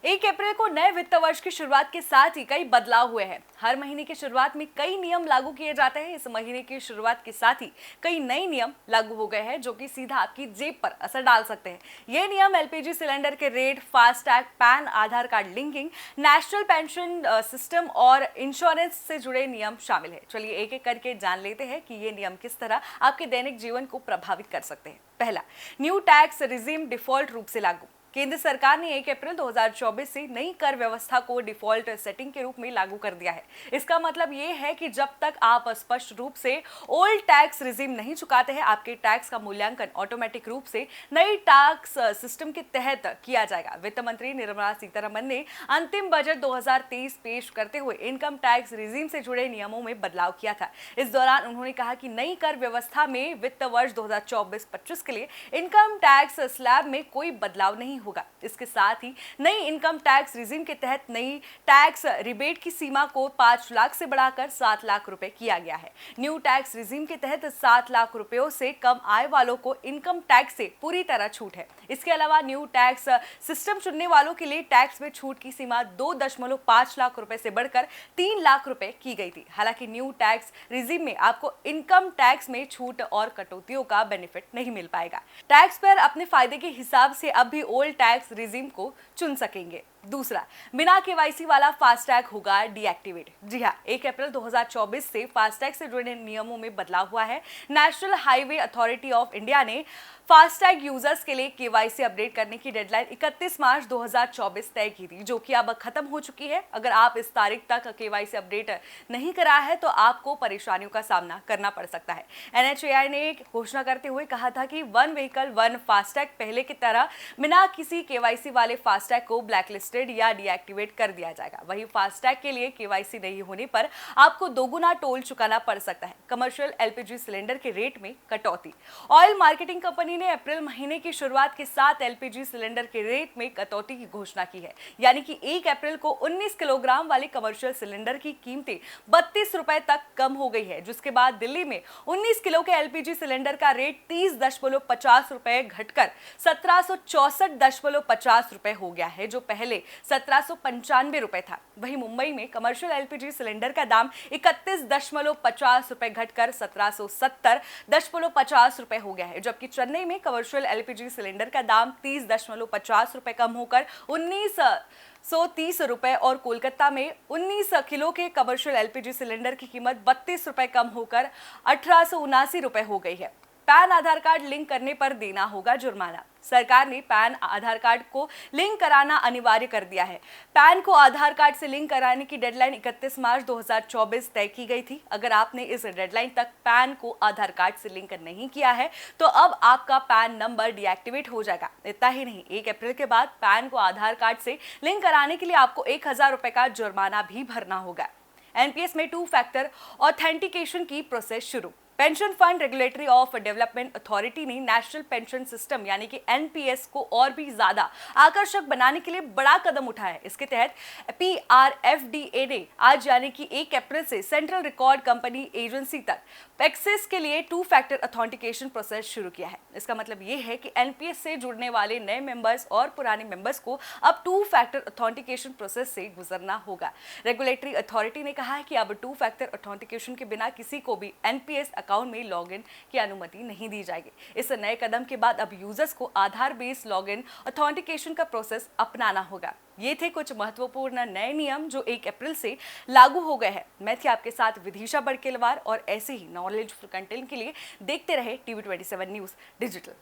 1 अप्रैल को नए वित्त वर्ष की शुरुआत के साथ ही कई बदलाव हुए हैं। हर महीने की शुरुआत में कई नियम लागू किए जाते हैं। इस महीने की शुरुआत के साथ ही कई नए नियम लागू हो गए हैं जो कि सीधा आपकी जेब पर असर डाल सकते हैं। ये नियम एलपीजी सिलेंडर के rate, FASTag, PAN, Aadhaar card linking, national pension system और इंश्योरेंस से जुड़े नियम शामिल है। चलिए एक एक करके जान लेते हैं कि ये नियम किस तरह आपके दैनिक जीवन को प्रभावित कर सकते हैं। पहला, न्यू टैक्स रिजीम डिफॉल्ट रूप से लागू। केंद्र सरकार ने 1 अप्रैल 2024 से नई कर व्यवस्था को डिफॉल्ट सेटिंग के रूप में लागू कर दिया है। इसका मतलब ये है कि जब तक आप स्पष्ट रूप से ओल्ड टैक्स रिजीम नहीं चुकाते हैं, आपके टैक्स का मूल्यांकन ऑटोमेटिक रूप से नई टैक्स सिस्टम के तहत किया जाएगा। वित्त मंत्री निर्मला सीतारमण ने अंतिम बजट 2023 पेश करते हुए इनकम टैक्स रिजीम से जुड़े नियमों में बदलाव किया था। इस दौरान उन्होंने कहा कि नई कर व्यवस्था में वित्त वर्ष 2024-25 के लिए इनकम टैक्स स्लैब में कोई बदलाव नहीं होगा। इसके साथ ही नई इनकम टैक्स रिजीम के तहत नई टैक्स रिबेट की सीमा को 5 लाख से बढ़ाकर 7 लाख रुपए किया गया है। न्यू टैक्स रिजीम के तहत 7 लाख रुपयों से कम आय वालों को इनकम टैक्स से पूरी तरह छूट है। इसके अलावा न्यू टैक्स सिस्टम चुनने वालों के लिए टैक्स में छूट की सीमा 2.5 लाख रुपए से बढ़कर 3 लाख रुपए की गई थी। हालांकि न्यू टैक्स रिजीम में आपको इनकम टैक्स में छूट और कटौतियों का बेनिफिट नहीं मिल पाएगा। टैक्स पर अपने फायदे के हिसाब से अब भी ओल्ड टैक्स रिजीम को चुन सकेंगे। दूसरा, बिना केवाईसी वाला फास्टैग होगा डीएक्टिवेट। जी हाँ, 1 अप्रैल 2024 से फास्टैग से जुड़े नियमों में बदलाव हुआ है। National highway authority of India ने फास्टैग यूजर्स के लिए केवाईसी अपडेट करने की डेडलाइन 31 मार्च 2024 तय की थी, जो कि अब खत्म हो चुकी है। अगर आप इस तारीख तक केवाईसी अपडेट नहीं कराया है तो आपको परेशानियों का सामना करना पड़ सकता है। एनएचएआई ने एक घोषणा करते हुए कहा था कि वन व्हीकल वन फास्टैग पहले की तरह बिना किसी केवाईसी वाले फास्टैग को ब्लैकलिस्टेड या डीएक्टिवेट कर दिया जाएगा। वहीं फास्टैग के लिए केवाईसी नहीं होने पर आपको दोगुना टोल चुकाना पड़ सकता है। कमर्शियल एलपीजी सिलेंडर के रेट में कटौती। ऑयल मार्केटिंग कंपनी ने अप्रैल महीने की शुरुआत के साथ एलपीजी सिलेंडर के रेट में कटौती की घोषणा की है। यानी कि 1 अप्रैल को 19 किलोग्राम वाले कमर्शियल सिलेंडर की कीमतें 32 रुपए तक कम हो गई है, जिसके बाद दिल्ली में 19 किलो के एलपीजी सिलेंडर का रेट 30.50 रुपए घटकर 1764.50 रुपए हो गया है, जो पहले 1795 रुपए था। वहीं मुंबई में कमर्शियल एलपीजी सिलेंडर का दाम 31.50 रुपए घटकर 1770.50 रुपए हो गया है, जबकि चेन्नई में कमर्शियल एलपीजी सिलेंडर का दाम 30.50 रुपए कम होकर 1930 रुपए और कोलकाता में 19 किलो के कमर्शियल एलपीजी सिलेंडर की कीमत 32 रुपए कम होकर 1879 रुपए हो गई है। पैन आधार कार्ड लिंक करने पर देना होगा जुर्माना। सरकार ने पैन आधार कार्ड को लिंक कराना अनिवार्य कर दिया है। पैन को आधार कार्ड से लिंक कराने की डेडलाइन 31 मार्च 2024 तय की गई थी। अगर आपने इस डेडलाइन तक पैन को आधार कार्ड से लिंक नहीं किया है तो अब आपका पैन नंबर डीएक्टिवेट हो जाएगा। इतना ही नहीं, 1 अप्रैल के बाद पैन को आधार कार्ड से लिंक कराने के लिए आपको 1000 रुपए का जुर्माना भी भरना होगा। एनपीएस में 2 फैक्टर ऑथेंटिकेशन की प्रोसेस शुरू। Pension fund regulatory of development authority ने नेशनल पेंशन सिस्टम यानी कि एनपीएस को और भी ज्यादा आकर्षक बनाने के लिए बड़ा कदम उठाया है। इसके तहत पीआरएफडीए ने आज यानी कि 1 अप्रैल से सेंट्रल रिकॉर्ड कंपनी एजेंसी तक एक्सेस के लिए 2 फैक्टर ऑथेंटिकेशन प्रोसेस शुरू किया है। इसका मतलब ये है कि एनपीएस से जुड़ने वाले नए मेंबर्स और पुराने मेंबर्स को अब 2 फैक्टर ऑथेंटिकेशन प्रोसेस से गुजरना होगा। रेगुलेटरी अथॉरिटी ने कहा है कि अब 2 फैक्टर ऑथेंटिकेशन के बिना किसी को भी एनपीएस अकाउंट में लॉगिन की अनुमति नहीं दी जाएगी। इस नए कदम के बाद अब यूजर्स को आधार बेस्ड लॉगिन ऑथेंटिकेशन का प्रोसेस अपनाना होगा। ये थे कुछ महत्वपूर्ण नए नियम जो 1 अप्रैल से लागू हो गए हैं। मैं थी आपके साथ विदिशा बड़केलवार और ऐसे ही नॉलेजफुल कंटेंट के लिए देखते रहे टीवी 27 न्यूज़ डिजिटल।